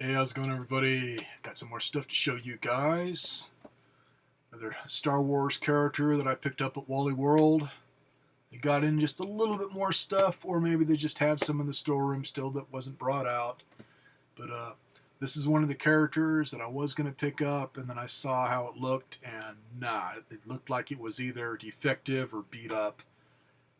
Hey, how's it going, everybody? Got some more stuff to show you guys. Another Star Wars character that I picked up at Wally World. They got in just a little bit more stuff, or maybe they just had some in the storeroom still that wasn't brought out. But this is one of the characters that I was going to pick up, and then I saw how it looked, and nah, it looked like it was either defective or beat up,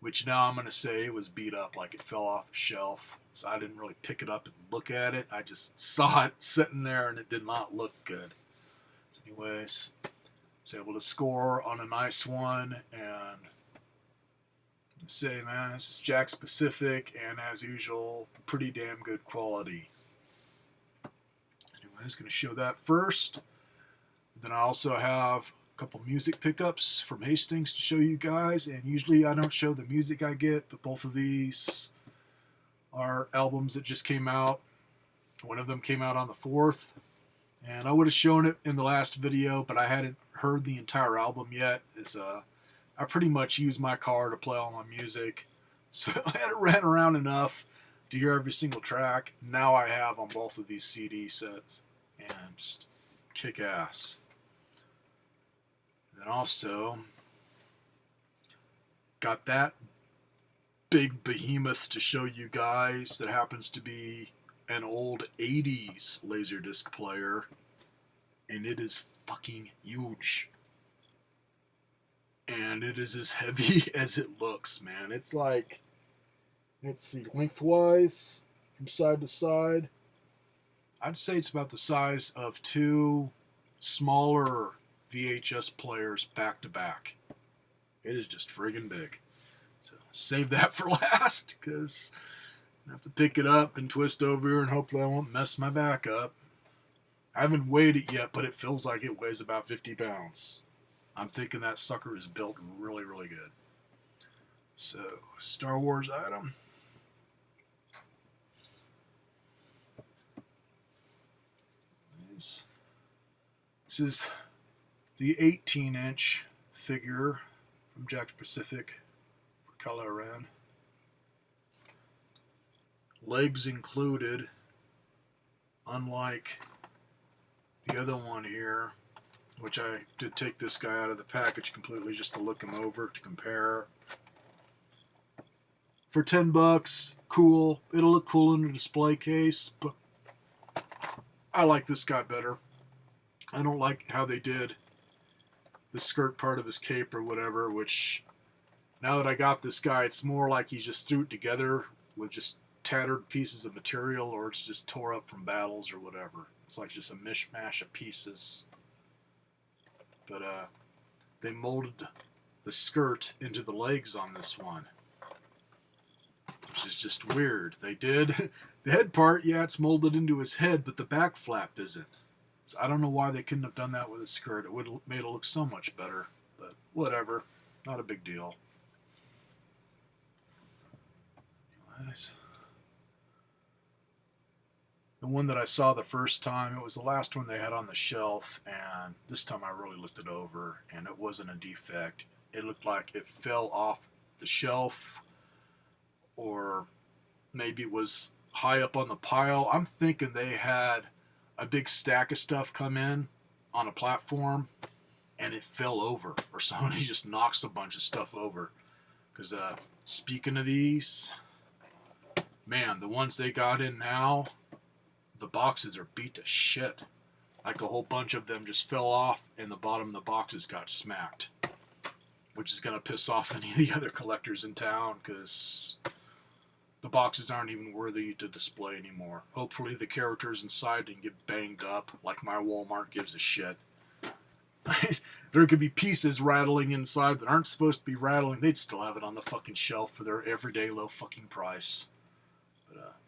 which now I'm going to say it was beat up, like it fell off a shelf. So I didn't really pick it up and look at it. I just saw it sitting there and it did not look good. So anyways, I was able to score on a nice one and say, man, this is Jack Specific and as usual, pretty damn good quality. Anyways, going to show that first. Then I also have a couple music pickups from Hastings to show you guys, and usually I don't show the music I get, but both of these are albums that just came out. One of them came out on the 4th, and I would have shown it in the last video, but I hadn't heard the entire album yet. I pretty much use my car to play all my music, so I had it ran around enough to hear every single track. Now I have on both of these CD sets, and just kick ass. Then also got that big behemoth to show you guys that happens to be an old 80s Laserdisc player, and it is fucking huge. And it is as heavy as it looks, man. It's like, let's see, lengthwise, from side to side, I'd say it's about the size of two smaller VHS players back to back. It is just friggin' big. So save that for last, because I have to pick it up and twist over and hopefully I won't mess my back up. I haven't weighed it yet, but it feels like it weighs about 50 pounds. I'm thinking that sucker is built really, really good. So, Star Wars item. This is the 18-inch figure from Jack Pacific for Kylo Legs included, unlike the other one here, which I did take this guy out of the package completely just to look him over to compare. For $10, cool. It'll look cool in a display case, but I like this guy better. I don't like how they did the skirt part of his cape or whatever, which now that I got this guy, it's more like he just threw it together with just tattered pieces of material, or it's just tore up from battles or whatever. It's like just a mishmash of pieces. But they molded the skirt into the legs on this one, which is just weird. They did the head part, yeah, it's molded into his head, but the back flap isn't. So I don't know why they couldn't have done that with a skirt. It would have made it look so much better, but whatever, not a big deal. Nice. The one that I saw the first time, it was the last one they had on the shelf, and this time I really looked it over, and it wasn't a defect. It looked like it fell off the shelf, or maybe it was high up on the pile. I'm thinking they had a big stack of stuff come in on a platform, and it fell over, or somebody just knocks a bunch of stuff over. Because speaking of these, man, the ones they got in now, the boxes are beat to shit. Like a whole bunch of them just fell off and the bottom of the boxes got smacked. Which is going to piss off any of the other collectors in town, because the boxes aren't even worthy to display anymore. Hopefully the characters inside didn't get banged up like my Walmart gives a shit. There could be pieces rattling inside that aren't supposed to be rattling. They'd still have it on the fucking shelf for their everyday low fucking price.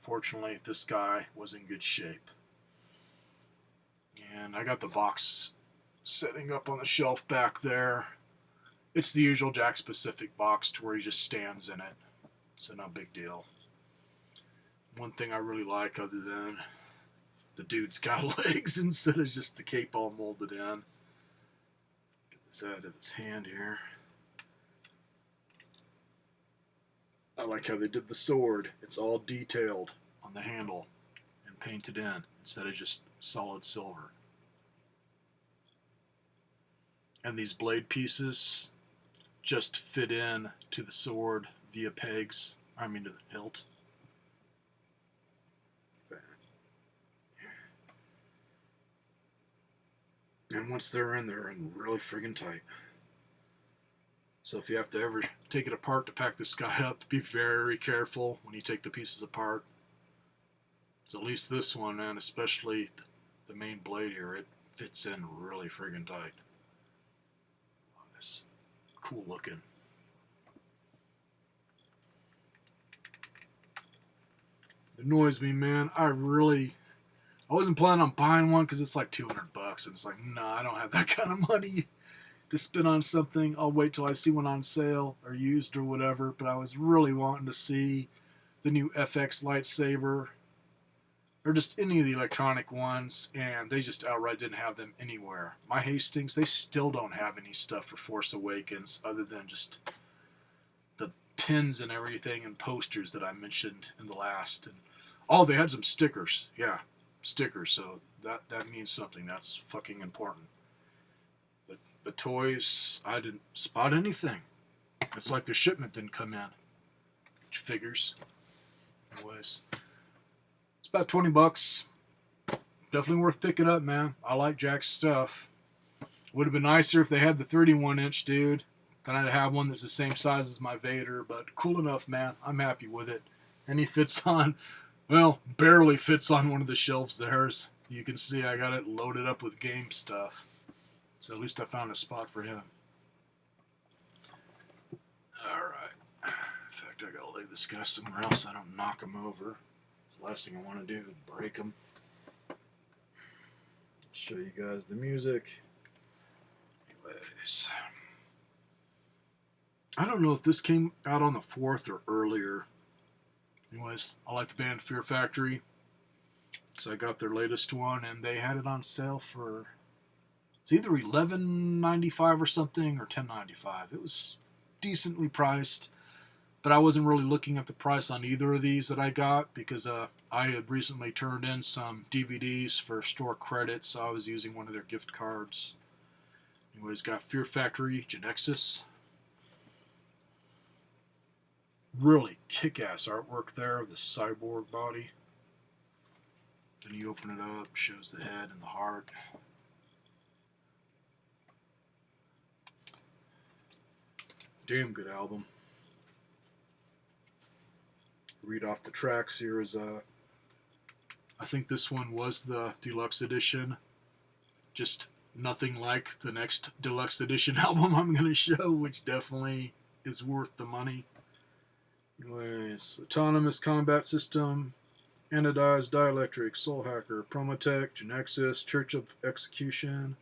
Fortunately, this guy was in good shape. And I got the box setting up on the shelf back there. It's the usual Jack Specific box to where he just stands in it. So no big deal. One thing I really like, other than the dude's got legs instead of just the cape all molded in. Get this out of his hand here. I like how they did the sword. It's all detailed on the handle and painted in instead of just solid silver. And these blade pieces just fit in to the sword via pegs, to the hilt. And once they're in really friggin' tight. So if you have to ever take it apart to pack this guy up, be very careful when you take the pieces apart. So at least this one, man, especially the main blade here, it fits in really friggin' tight. It's cool looking. It annoys me, man. I wasn't planning on buying one because it's like $200, and it's like, nah, I don't have that kind of money to spend on something. I'll wait till I see one on sale or used or whatever. But I was really wanting to see the new FX lightsaber or just any of the electronic ones, and they just outright didn't have them anywhere. My Hastings, they still don't have any stuff for Force Awakens other than just the pins and everything and posters that I mentioned in the last. And they had some stickers. Yeah, stickers. So that means something. That's fucking important. But the toys, I didn't spot anything. It's like the shipment didn't come in. Which figures. Anyways, it's about $20. Definitely worth picking up, man. I like Jack's stuff. Would have been nicer if they had the 31-inch, dude. Then I'd have one that's the same size as my Vader. But cool enough, man. I'm happy with it. And he fits on, well, barely fits on one of the shelves there. As you can see, I got it loaded up with game stuff. So at least I found a spot for him. Alright. In fact, I gotta lay this guy somewhere else so I don't knock him over. The last thing I want to do is break him. Show you guys the music. Anyways. I don't know if this came out on the 4th or earlier. Anyways, I like the band Fear Factory. So I got their latest one, and they had it on sale for, it's either $11.95 or something, or $10.95. It was decently priced, but I wasn't really looking at the price on either of these that I got because I had recently turned in some DVDs for store credits, so I was using one of their gift cards. Anyways, got Fear Factory Genexus. Really kick-ass artwork there of the cyborg body. Then you open it up, shows the head and the heart. Damn good album. Read off the tracks here is I think this one was the deluxe edition. Just nothing like the next deluxe edition album I'm going to show, which definitely is worth the money. Anyways, Autonomous Combat System, Anodized Dielectric, Soul Hacker, Promotech, Genexus, Church of Execution,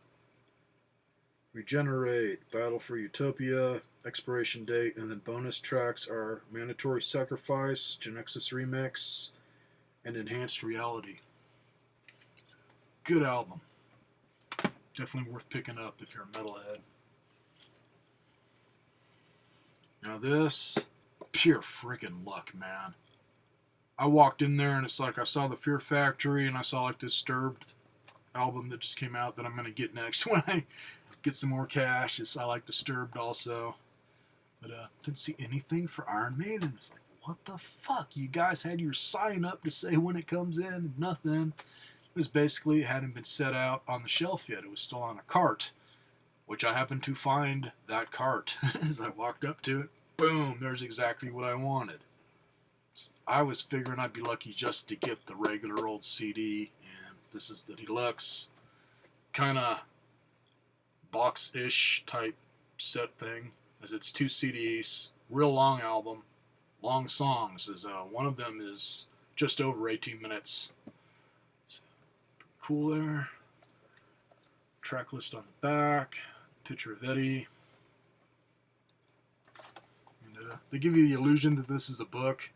Regenerate, Battle for Utopia, Expiration Date, and then bonus tracks are Mandatory Sacrifice, Genexus Remix, and Enhanced Reality. Good album. Definitely worth picking up if you're a metalhead. Now this, pure freaking luck, man. I walked in there and it's like I saw the Fear Factory and I saw like this Disturbed album that just came out that I'm going to get next when I get some more cash. I like Disturbed also. But didn't see anything for Iron Maiden. It's like, what the fuck? You guys had your sign up to say when it comes in. Nothing. It was basically, it hadn't been set out on the shelf yet. It was still on a cart, which I happened to find that cart. As I walked up to it, boom, there's exactly what I wanted. I was figuring I'd be lucky just to get the regular old CD, and this is the deluxe kind of box-ish type set thing, as it's 2 CDs, real long album, long songs. As one of them is just over 18 minutes. So, cool there. Track list on the back, picture of Eddie. And, they give you the illusion that this is a book.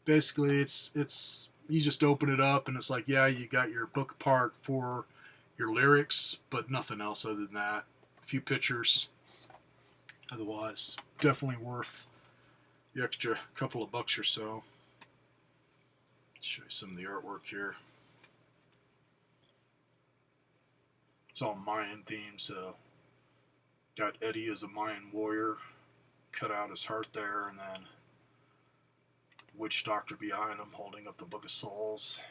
Basically, it's you just open it up and it's like, yeah, you got your book part for your lyrics, but nothing else other than that. A few pictures. Otherwise, definitely worth the extra couple of bucks or so. Show you some of the artwork here. It's all Mayan themed, so got Eddie as a Mayan warrior, cut out his heart there, and then witch doctor behind him holding up the Book of Souls.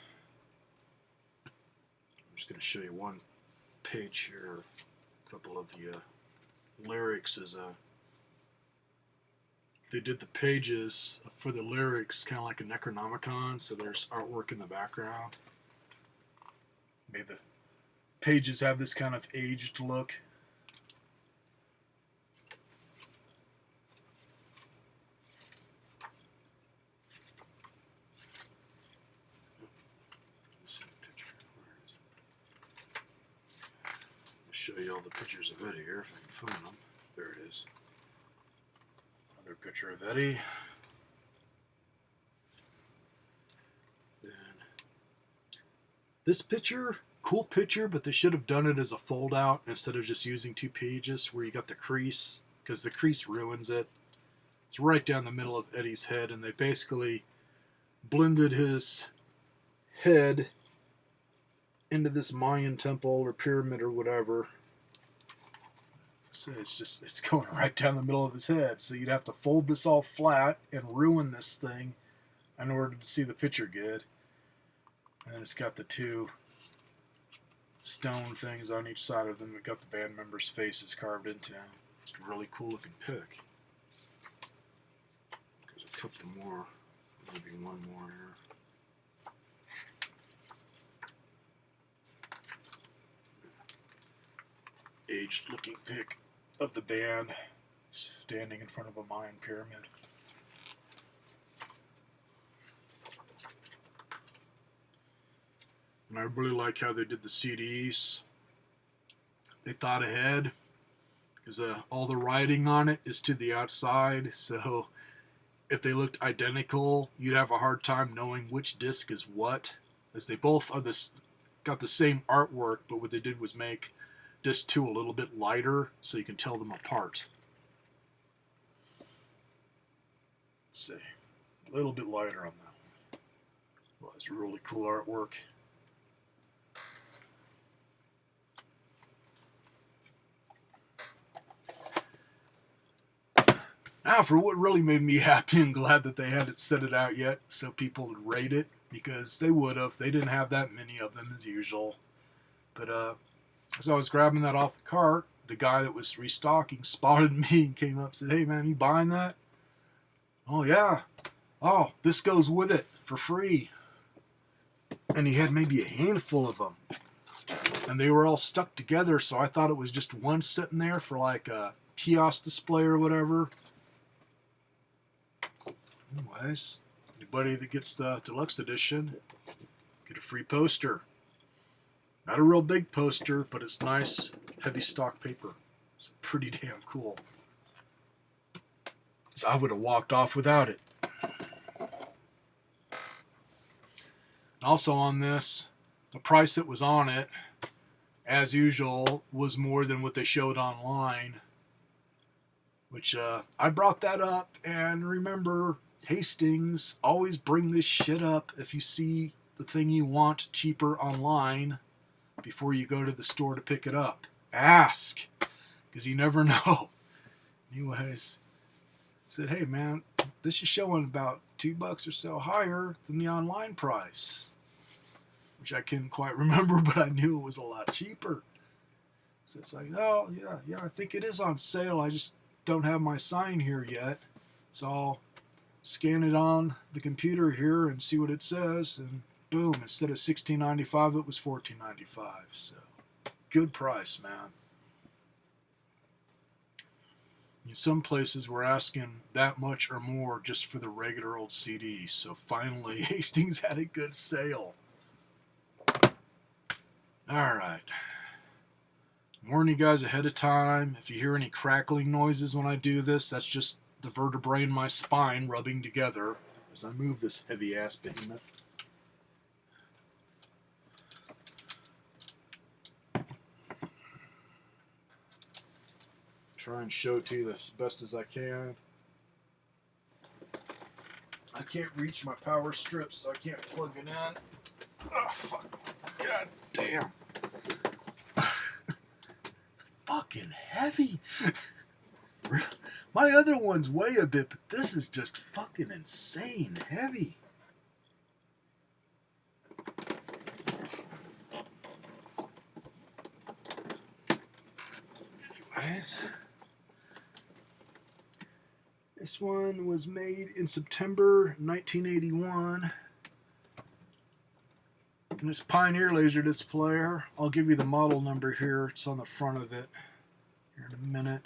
I'm just going to show you one page here. A couple of the lyrics is they did the pages for the lyrics kind of like a Necronomicon, so there's artwork in the background. Made the pages have this kind of aged look. Show you all the pictures of Eddie here if I can find them. There it is. Another picture of Eddie. Then this picture, cool picture, but they should have done it as a fold out instead of just using 2 pages where you got the crease, because the crease ruins it. It's right down the middle of Eddie's head, and they basically blended his head into this Mayan temple or pyramid or whatever. So it's going right down the middle of his head. So you'd have to fold this all flat and ruin this thing in order to see the picture good. And then it's got the 2 stone things on each side of them. It got the band members' faces carved into them. It's a really cool looking pic. There's a couple more, maybe one more here. Aged looking pic of the band standing in front of a Mayan pyramid. And I really like how they did the CDs. They thought ahead, because all the writing on it is to the outside, so if they looked identical, you'd have a hard time knowing which disc is what, as they both are got the same artwork, but what they did was make disc 2 a little bit lighter so you can tell them apart. Let's see, a little bit lighter on that one. Well, it's really cool artwork. Now for what really made me happy and glad that they hadn't set it out yet so people would rate it, because they would have. They didn't have that many of them as usual. But as I was grabbing that off the cart, the guy that was restocking spotted me and came up and said, "Hey man, you buying that?" "Oh yeah." "Oh, this goes with it for free." And he had maybe a handful of them. And they were all stuck together, so I thought it was just one sitting there for like a kiosk display or whatever. Anyways, anybody that gets the deluxe edition, get a free poster. Not a real big poster, but it's nice, heavy stock paper. It's pretty damn cool. So I would have walked off without it. And also on this, the price that was on it, as usual, was more than what they showed online. Which, I brought that up, and remember, Hastings, always bring this shit up if you see the thing you want cheaper online before you go to the store to pick it up. Ask, because you never know. Anyways, I said, "Hey man, this is showing about $2 or so higher than the online price," which I couldn't quite remember, but I knew it was a lot cheaper. So it's like, "Oh yeah, I think it is on sale. I just don't have my sign here yet, so I'll scan it on the computer here and see what it says," and boom, instead of $16.95 it was $14.95. So good price, man. In some places we're asking that much or more just for the regular old CD, so finally Hastings had a good sale. Alright, warn you guys ahead of time, if you hear any crackling noises when I do this, that's just the vertebrae in my spine rubbing together as I move this heavy ass behemoth. Try and show it to you as best as I can. I can't reach my power strips, so I can't plug it in. Oh fuck. God damn. fucking heavy. My other ones weigh a bit, but this is just fucking insane heavy. Anyways, this one was made in September 1981. And this Pioneer Laserdisc player, I'll give you the model number here. It's on the front of it here in a minute.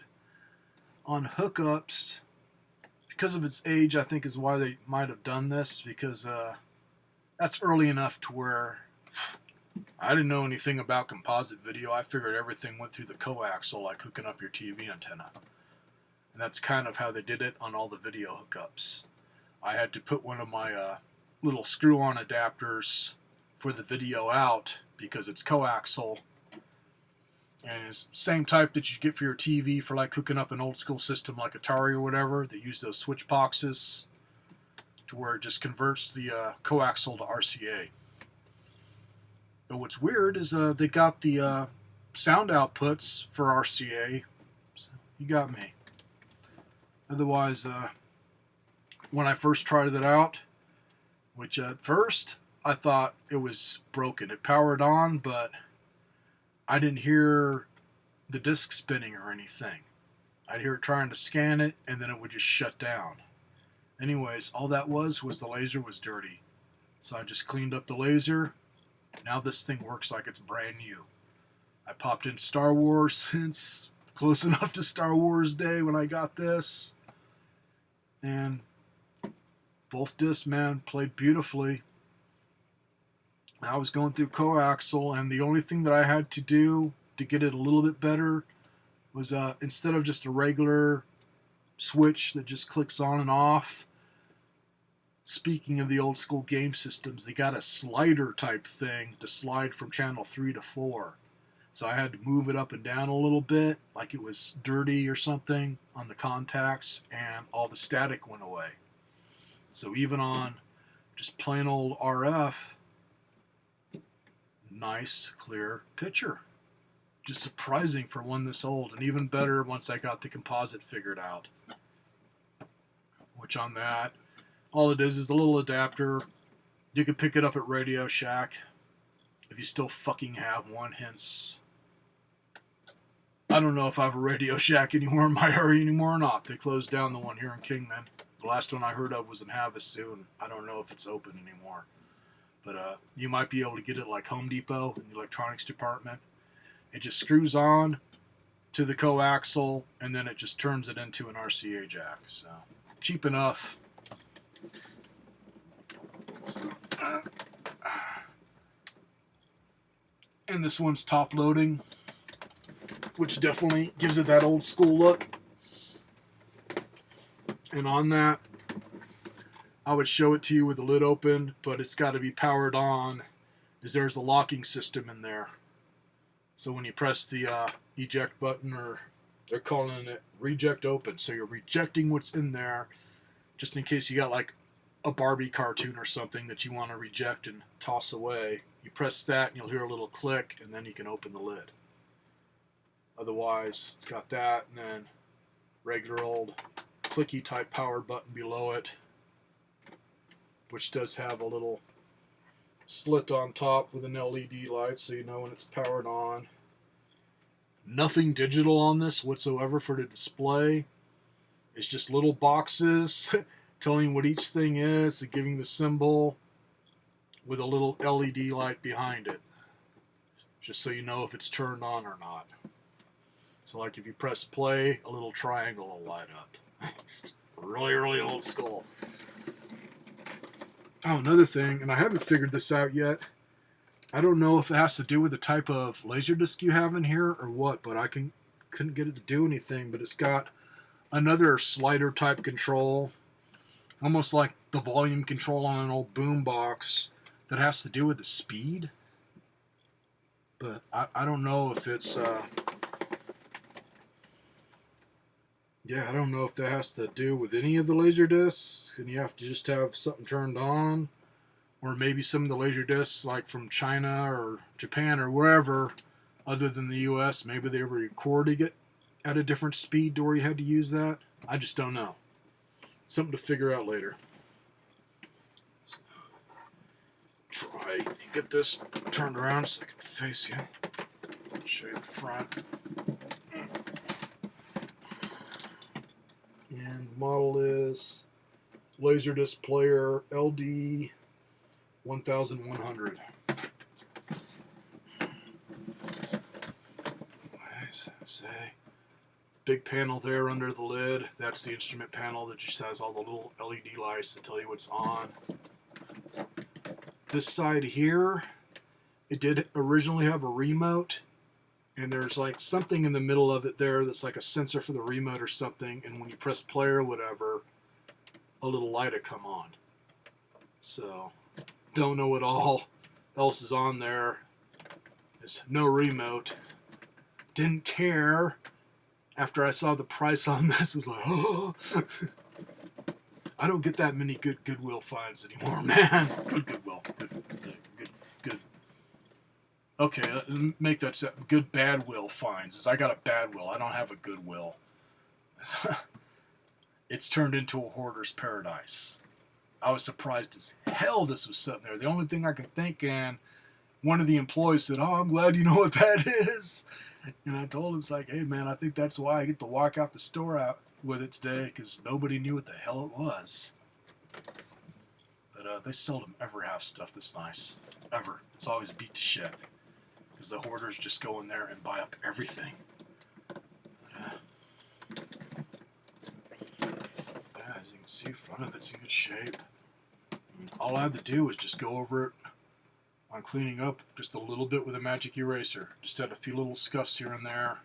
On hookups, because of its age, I think is why they might have done this, because that's early enough to where I didn't know anything about composite video. I figured everything went through the coaxial, like hooking up your TV antenna. And that's kind of how they did it on all the video hookups. I had to put one of my little screw-on adapters for the video out because it's coaxial. And it's the same type that you get for your TV for like hooking up an old school system like Atari or whatever. They use those switch boxes to where it just converts the coaxial to RCA. But what's weird is they got the sound outputs for RCA. So you got me. Otherwise, when I first tried it out, which at first I thought it was broken. It powered on, but I didn't hear the disc spinning or anything. I'd hear it trying to scan it, and then it would just shut down. Anyways, all that was the laser was dirty. So I just cleaned up the laser. Now this thing works like it's brand new. I popped in Star Wars since close enough to Star Wars Day when I got this. And both discs, man, played beautifully. I was going through coaxial, and the only thing that I had to do to get it a little bit better was instead of just a regular switch that just clicks on and off, speaking of the old school game systems, they got a slider type thing to slide from channel 3 to 4. So I had to move it up and down a little bit, like it was dirty or something on the contacts, and all the static went away. So even on just plain old RF, nice, clear picture. Just surprising for one this old, and even better once I got the composite figured out. Which on that, all it is a little adapter. You can pick it up at Radio Shack if you still fucking have one, hence I don't know if I have a Radio Shack anymore in my area anymore or not. They closed down the one here in Kingman. The last one I heard of was in Havasu, and I don't know if it's open anymore. But you might be able to get it like Home Depot in the electronics department. It just screws on to the coaxial, and then it just turns it into an RCA jack. So cheap enough. And this one's top loading, which definitely gives it that old school look. And on that, I would show it to you with the lid open, but it's got to be powered on, as there's a locking system in there. So when you press the eject button, or they're calling it reject open, so you're rejecting what's in there, just in case you got like a Barbie cartoon or something that you want to reject and toss away. You press that and you'll hear a little click, and then you can open the lid. Otherwise, it's got that, and then regular old clicky type power button below it, which does have a little slit on top with an LED light, so you know when it's powered on. Nothing digital on this whatsoever for the display. It's just little boxes telling what each thing is and giving the symbol with a little LED light behind it, just so you know if it's turned on or not. So like if you press play, a little triangle will light up. Just really, really old school. Oh, another thing, and I haven't figured this out yet. I don't know if it has to do with the type of Laserdisc you have in here or what, but I couldn't get it to do anything. But it's got another slider type control, almost like the volume control on an old boom box, that has to do with the speed. But I don't know if it's I don't know if that has to do with any of the Laserdiscs, and you have to just have something turned on, or maybe some of the Laserdiscs, like from China or Japan or wherever, other than the U.S., maybe they were recording it at a different speed to where you had to use that? I just don't know. Something to figure out later. So, try and get this turned around so I can face you. Show you the front. And the model is Laserdisc player LD 1100. Nice. Say, big panel there under the lid. That's the instrument panel that just has all the little LED lights to tell you what's on. This side here, it did originally have a remote, and there's like something in the middle of it there that's like a sensor for the remote or something, and when you press play or whatever, a little light will come on. So, don't know what all else is on there. There's no remote. Didn't care. After I saw the price on this, I was like, oh. I don't get that many good Goodwill finds anymore, man. Good Goodwill. Good. Okay, make that good bad will finds. I got a bad will. I don't have a Goodwill. It's turned into a hoarder's paradise. I was surprised as hell this was sitting there. The only thing I could think, and one of the employees said, oh, I'm glad you know what that is. And I told him, it's like, hey, man, I think that's why I get to walk out the store out with it today, because nobody knew what the hell it was. But they seldom ever have stuff that's nice. Ever. It's always beat to shit. Because the hoarders just go in there and buy up everything. Yeah, as you can see, front of it's in good shape. All I had to do was just go over it on cleaning up just a little bit with a magic eraser. Just had a few little scuffs here and there.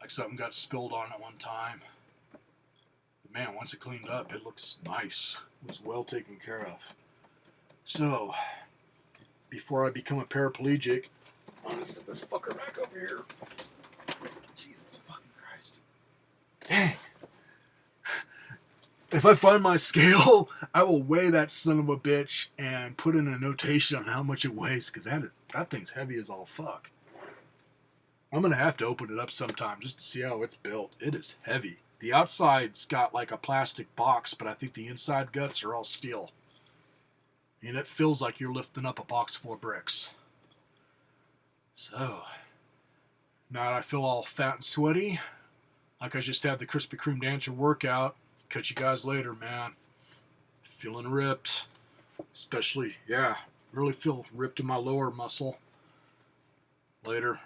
Like something got spilled on at one time. But man, once it cleaned up, it looks nice. It was well taken care of. So, before I become a paraplegic, I'm going to set this fucker back over here. Jesus fucking Christ. Dang. If I find my scale, I will weigh that son of a bitch and put in a notation on how much it weighs, because that thing's heavy as all fuck. I'm going to have to open it up sometime just to see how it's built. It is heavy. The outside's got like a plastic box, but I think the inside guts are all steel. And it feels like you're lifting up a box full of bricks. So, now that I feel all fat and sweaty, like I just had the Krispy Kreme Dancer workout, catch you guys later, man. Feeling ripped. Especially, yeah, really feel ripped in my lower muscle. Later.